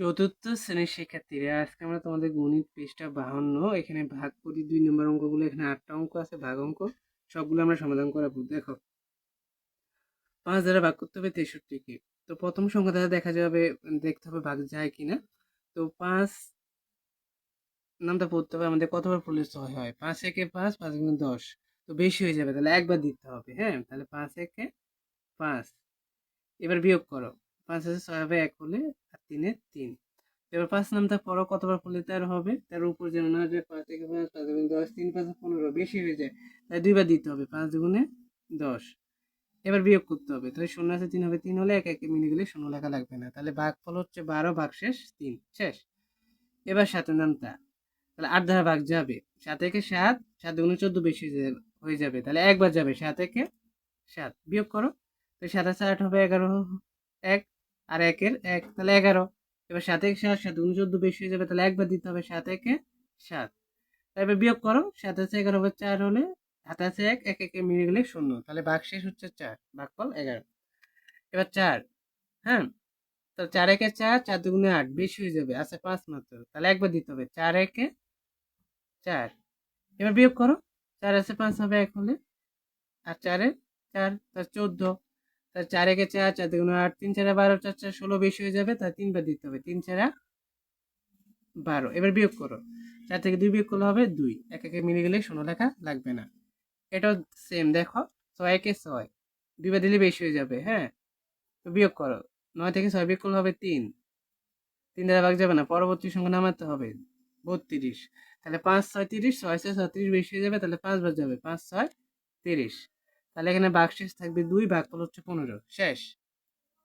চতুর্থ শ্রেণীর শিক্ষার্থীরা, আজকে আমরা তোমাদের গণিত পৃষ্ঠা 52 এখানে ভাগ করি 2 নম্বর অঙ্কগুলো। এখানে 8টা অঙ্ক আছে, ভাগ অঙ্ক। সবগুলো আমরা সমাধান করাবো। দেখো, 5 দ্বারা ভাগ করতে হবে 63কে। তো প্রথম সংখ্যা দ্বারা দেখা যাবে, দেখতে হবে ভাগ যায় কিনা। তো 5 নামটা পড়তে হবে আমাদের, কতবার পড়লে 6 হয়? 5 একে 5, 5 গুণে 10। তো বেশি হয়ে যাবে, তাহলে একবার দিতে হবে। হ্যাঁ, তাহলে 5 একে 5। এবার বিয়োগ করো, 5 আছে 6 হবে 1 হলে, আর 3 এ 3। এবার 5 নামটা পড়ো, কতবার পড়লে 13 হবে? 13 উপর যেন না যায়, 5 থেকে 5, 5 দুগুণে 10, 3 5 15, বেশি হয়ে যায়, তাই দুইবার দিতে হবে। 5 দুগুণে 10। এবার বিয়োগ করতে হবে, তাহলে 0 আছে 3 হবে, 3 হলে 1 1 মিলে গেলে 0 লেখা লাগবে না। তাহলে ভাগফল হচ্ছে 12, ভাগশেষ 3, শেষ। এবার 7 নামটা, তাহলে 8 দ্বারা ভাগ যাবে। 7 একে 7, 7 দুগুণে 14 বেশি হয়ে যাবে, তাহলে একবার যাবে। 7 একে 7, বিয়োগ করো, তো 7 আছে 8 হবে 11, 1 আর 1 এর 1, তাহলে 11। এবার 7 একে 7, 7 দুগুণে 14 বেশি হয়ে যাবে, তাহলে একবার দিতে হবে। 7 একে 7, তারপর বিয়োগ করো, 7 আছে 11 হবে 4 হলে, হাতে আছে 1, 1 1 মিলে গেলে 0, তাহলে ভাগশেষ হচ্ছে 4, ভাগফল 11। এবার 4, হ্যাঁ, তো 4 একে 4, 4 দুগুণে 8 বেশি হয়ে যাবে, আছে 5 মাত্র, তাহলে একবার দিতে হবে। 4 একে 4, এবার বিয়োগ করো, 4 আছে 5 হবে 1 হলে, আর 4 এ 4, তার 14। তার 4 একে 4, 4 দুগুণে 8, 3 4 12, 4 4 16 বেশি হয়ে যাবে, তার 3 বার দিতে হবে। 3 4 12। এবার বিয়োগ করো, 4 থেকে 2 বিয়োগ করলে হবে 2, 1 1 মিলে গেলে 0 লেখা লাগবে না। এটাও সেম, দেখো, 6 একে 6, 2 বার দিলে বেশি হয়ে যাবে। হ্যাঁ, তো বিয়োগ করো, 9 থেকে 6 বিয়োগ করলে হবে 3, 3 দ্বারা ভাগ যাবে না, পরবর্তী সংখ্যা নামাতে হবে 32। তাহলে 5 6 30, 6 6 36 বেশি হয়ে যাবে, তাহলে 5 বার যাবে, 5 6 30। তাহলে এখানে ভাগশেষ থাকবে 2, ভাগফল হচ্ছে 15, শেষ।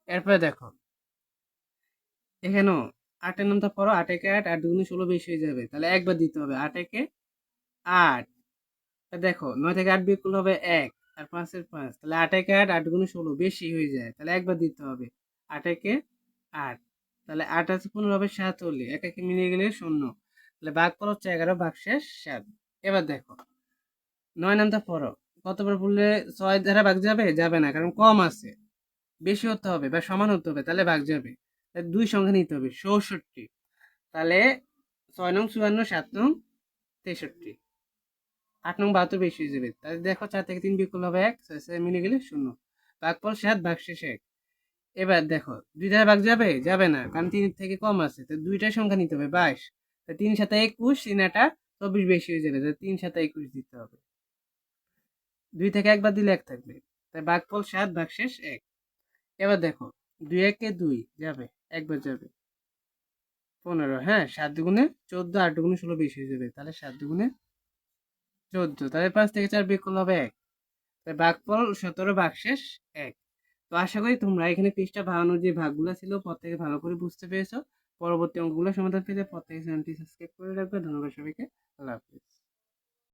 এরপরে দেখো, এখানেও 8 এর নামটা পড়ো, 8 একে 8, 8 দুগুণে 16 বেশি হয়ে যাবে, তাহলে একবার দিতে হবে। 8 একে 8, দেখো 9 থেকে 8 বিয়োগ করলে হবে 1, আর 5 এর 5, তাহলে 8 একে 8, 8 দুগুণে 16 বেশি হয়ে যায়, তাহলে একবার দিতে হবে। 8 একে 8, তাহলে 8 আছে 15 হবে 7 হলে, 1 1 মিলিয়ে গেলে 0, তাহলে ভাগফল হচ্ছে 11, ভাগশেষ 7। এবার দেখো, 9 নামটা পড়ো, কতবার পড়লে 6 দ্বারা ভাগ যাবে? যাবে না, কারণ কম আছে। বেশি হতে হবে বা সমান হতে হবে, তাহলে ভাগ যাবে। তাহলে 2 সংখ্যা নিতে হবে, 64। তাহলে 6 নং 54, 7 নং 63, 8 নং 72 বেশি হয়ে যাবে। তাহলে দেখো, 4 থেকে 3 বিয়োগ করলে হবে 1, 6 6 মিলে গেলে 0, ভাগফল 7, ভাগশেষ 1। এবার দেখো, 2 দ্বারা ভাগ যাবে? যাবে না, কারণ 3 থেকে কম আছে, তো দুইটা সংখ্যা নিতে হবে, 22। তো 3 7 21, 3 8 24 বেশি হয়ে যাবে, তাহলে 3 7 21 দিতে হবে। 2 থেকে একবার দিলে 1 থাকবে, তাই ভাগফল 7, ভাগশেষ 1। এবার দেখো, 2 একে 2 যাবে, একবার যাবে, 15। হ্যাঁ, 7 দুগুণে 14, 8 দুগুণে 16 বেশি হয়ে যাবে, তাহলে 7 দুগুণে 14, তাহলে 5 থেকে 4 বিয়োগ করলে হবে 1, তাই ভাগফল 17, ভাগশেষ 1। তো আশা করি তোমরা এখানে পৃষ্ঠা বানানোর যে ভাগগুলো ছিল প্রত্যেকে ভালো করে বুঝতে পেরেছো। পরবর্তী অঙ্কগুলো সমাধান পেতে প্রত্যেকে চ্যানেলটি সাবস্ক্রাইব করে রাখবে। ধন্যবাদ সবাইকে, আল্লাহ হাফিজ।